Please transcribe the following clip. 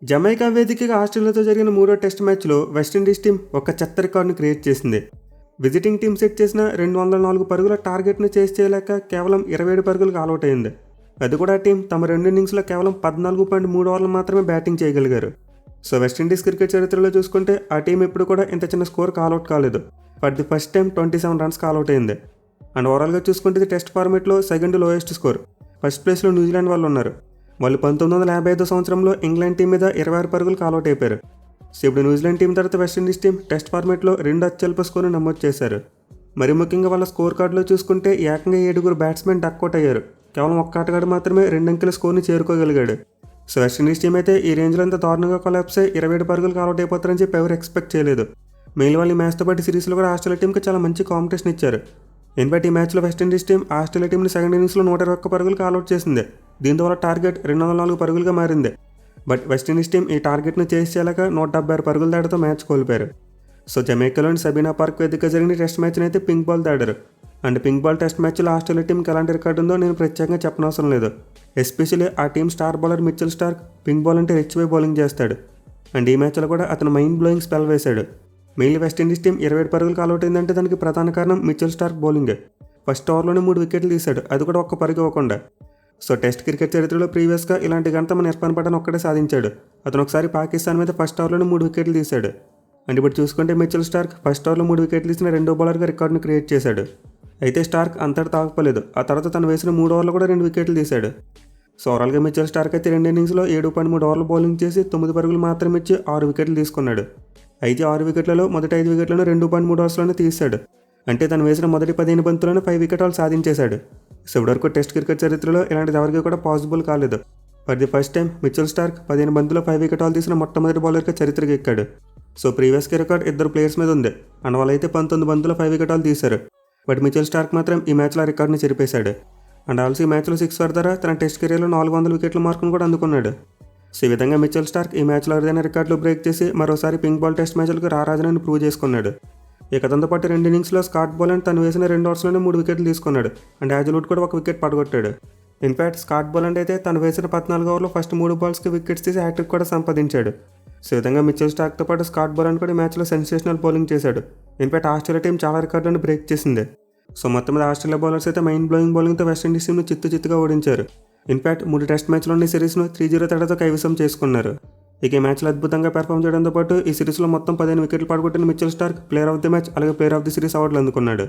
జమైకా వేదికగా ఆస్ట్రేలియాతో జరిగిన మూడో టెస్ట్ మ్యాచ్లో వెస్టిండీస్ టీం ఒక చెత్త రికార్డును క్రియేట్ చేసింది. విజిటింగ్ టీం సెట్ చేసిన 204 పరుగుల టార్గెట్ను చేసి చేయలేక కేవలం 27 పరుగులకు ఆల్అవుట్ అయింది. అది కూడా టీం తమ 2 ఇన్నింగ్స్లో కేవలం 14.3 ఓవర్లు మాత్రమే బ్యాటింగ్ చేయగలిగారు. సో వెస్టిండీస్ క్రికెట్ చరిత్రలో చూసుకుంటే ఆ టీం ఎప్పుడు కూడా ఇంత చిన్న స్కోర్కి ఆల్అవుట్ కాలేదు. ఫర్ ది ఫస్ట్ టైం 27 రన్స్కి ఆల్అవుట్ అయింది. అండ్ ఓవరాల్గా చూసుకుంటే ఇది టెస్ట్ ఫార్మేట్లో సెకండ్ లోయెస్ట్ స్కోర్. ఫస్ట్ ప్లేస్లో న్యూజిలాండ్ వాళ్ళు ఉన్నారు. వాళ్ళు 1955 సంవత్సరంలో ఇంగ్లాండ్ టీం మీద 26 పరుగులకు ఆల్అవుట్ అయిపోయారు. సో ఇప్పుడు న్యూజిలాండ్ టీం తర్వాత వెస్టిండీస్ టీం టెస్ట్ ఫార్మేట్లో 2 అత్యల్ప స్కోర్ను నమోదు చేశారు. మరి ముఖ్యంగా వాళ్ళ స్కోర్ కార్డులో చూసుకుంటే ఏకంగా 7 బ్యాట్స్మెన్ డక్అవుట్ అయ్యారు. కేవలం ఒక్క ఆటగాడు మాత్రమే 2 అంకెల స్కోర్ని చేరుకోగలిగాడు. సో వెస్టిండీస్ టీం అయితే ఈ రేంజ్లో అంత దారుణంగా కొలాప్స్ అయ్యి 27 పరుగులకు ఆల్అవుట్ అయిపోతారని చెప్పి ఎవరు ఎక్స్పెక్ట్ చేయలేదు. మెయిన్ వాళ్ళు ఈ మ్యాచ్తో పాటు సిరీస్లో కూడా ఆస్ట్రేలియా టీంకి చాలా మంచి కాంపిటీషన్ ఇచ్చారు. ఇన్ఫాక్ట్ ఈ మ్యాచ్లో వెస్టిండీస్ టీం ఆస్ట్రేలియా టీంని సెకండ్ ఇన్నింగ్స్లో 121 పరుగులకు ఆల్అవుట్ చేసింది. దీంతో వాళ్ళ టార్గెట్ 204 పరుగులుగా మారింది. బట్ వెస్టిండీస్ టీం ఈ టార్గెట్ను చేసి చేయలేక 176 పరుగుల దాడితో మ్యాచ్ కోల్పోయారు. సో జమైకాలోని సబీనా పార్క్ వేదికగా జరిగిన టెస్ట్ మ్యాచ్ని అయితే పింక్ బాల్ ఆడారు. అండ్ పింక్ బాల్ టెస్ట్ మ్యాచ్లో ఆస్ట్రేలియా టీంకి ఎలాంటి రికార్డు ఉందో నేను ప్రత్యేకంగా చెప్పనవసరం లేదు. ఎస్పెషల్లీ ఆ team star bowler Mitchell Starc pink ball అంటే రెచ్చిపోయి బౌలింగ్ చేస్తాడు. అండ్ ఈ మ్యాచ్లో కూడా అతను మైండ్ బ్లోయింగ్ స్పెల్ వేశాడు. మెయిన్లీ వెస్టిండీస్ టీం 27 పరుగులకు ఆల్అవుట్ అయిందంటే దానికి ప్రధాన కారణం మిచెల్ స్టార్క్ బౌలింగే. ఫస్ట్ ఓవర్లోనే 3 వికెట్లు తీశాడు, అది కూడా ఒక్క పరుగు ఇవ్వకుండా. సో టెస్ట్ క్రికెట్ చరిత్రలో ప్రీవియస్గా ఇలాంటి ఘనత మన ఇర్ఫాన్ పఠాన్ ఒక్కడే సాధించాడు. అతను ఒకసారి పాకిస్తాన్ మీద ఫస్ట్ ఓవర్లోనే 3 వికెట్లు తీశాడు. అండ్ ఇప్పుడు చూసుకుంటే మిచెల్ స్టార్క్ ఫస్ట్ ఓవర్లో 3 వికెట్లు తీసిన రెండో బౌలర్గా రికార్డును క్రియేట్ చేశాడు. అయితే స్టార్క్ అంతటి తాగపోలేదు. ఆ తర్వాత తను వేసిన 3 ఓవర్లో కూడా 2 వికెట్లు తీశాడు. సో ఓవరాల్గా మిచెల్ స్టార్క్ అయితే 2 ఇన్నింగ్స్లో 7.3 ఓవర్లు బౌలింగ్ చేసి 9 పరుగులు మాత్రమే ఇచ్చి 6 వికెట్లు తీసుకున్నాడు. అయితే 6 వికెట్లలో మొదటి 5 వికెట్లను 2.3 ఓవర్స్లోనే తీశాడు. అంటే తను వేసిన మొదటి 15 బంతుల్లోనే 5 వికెట్ వాళ్ళు సాధించేశాడు. సో ఇప్పటివరకు టెస్ట్ క్రికెట్ చరిత్రలో ఇలాంటిది ఎవరికి కూడా పాసిబుల్ కాలేదు. For the first time Mitchell Starc 15 బంతుల్లో 5 వికెట్ వాళ్ళు తీసిన మొట్టమొదటి బౌలర్గా చరిత్రకి ఎక్కాడు. సో ప్రీవియస్గా రికార్డ్ 2 ప్లేయర్స్ మీద ఉంది. అండ్ వాళ్ళైతే 19 బంతుల్లో 5 వికెట్ వాళ్ళు తీశారు. బట్ మిచెల్ స్టార్క్ మాత్రం ఈ మ్యాచ్లో ఆ రికార్డుని చెరిపేశాడు. అండ్ ఆల్సో ఈ మ్యాచ్లో 6 ఫర్ ద్వారా తన టెస్ట్ కెరీర్లో 400 వికెట్ల మార్కును కూడా అందుకున్నాడు. సో ఈ విధంగా మిచెల్ స్టార్క్ ఈ మ్యాచ్లో అరుదైన రికార్డులు బ్రేక్ చేసి మరోసారి పింక్ బాల్ టెస్ట్ మ్యాచ్లకు రారాజనని ప్రూవ్ చేసుకున్నాడు. ఇక అతనితో పాటు 2 ఇన్నింగ్స్లో స్కాట్ బోలాండ్ తను వేసిన 2 ఓవర్స్లోనే 3 వికెట్లు తీసుకున్నాడు. అండ్ హ్యాజల్వుడ్ కూడా 1 వికెట్ పడగొట్టాడు. ఇన్ఫాక్ట్ స్కాట్ బోలాండ్ అయితే తను వేసిన 14 ఓవర్లో ఫస్ట్ 3 బాల్స్కి వికెట్స్ తీసి హ్యాట్రిక్ కూడా సంపాదించాడు. సో ఈ విధంగా మిచెల్ స్టార్క్తో పాటు స్కాట్ బోలాండ్ కూడా ఈ మ్యాచ్లో సెన్సేషనల్ బౌలింగ్ చేశాడు. ఇన్ఫాక్ట్ ఆస్ట్రేలియా టీం చాలా రికార్డులను బ్రేక్ చేసింది. సో మొత్తం మీద ఆస్ట్రేలియా బౌలర్స్ అయితే మైండ్ బ్లోయింగ్ బౌలింగ్తో వెస్టిండీస్ టీంను చిత్తుగా ఓడించారు. ఇన్ఫాక్ట్ 3 టెస్ట్ మ్యాచ్లోని సిరీస్ను 3-0 తేడాతో కైవసం చేసుకున్నారు. ఇక ఈ మ్యాచ్లో అద్భుతంగా పెర్ఫామ్ చేయడంతో పాటు ఈ సిరీస్లో మొత్తం 15 వికెట్లు పడగొట్టిన Mitchell Starc player of the match అలాగే ప్లేయర్ ఆఫ్ ది సిరీస్ అవార్డులు అందుకున్నాడు.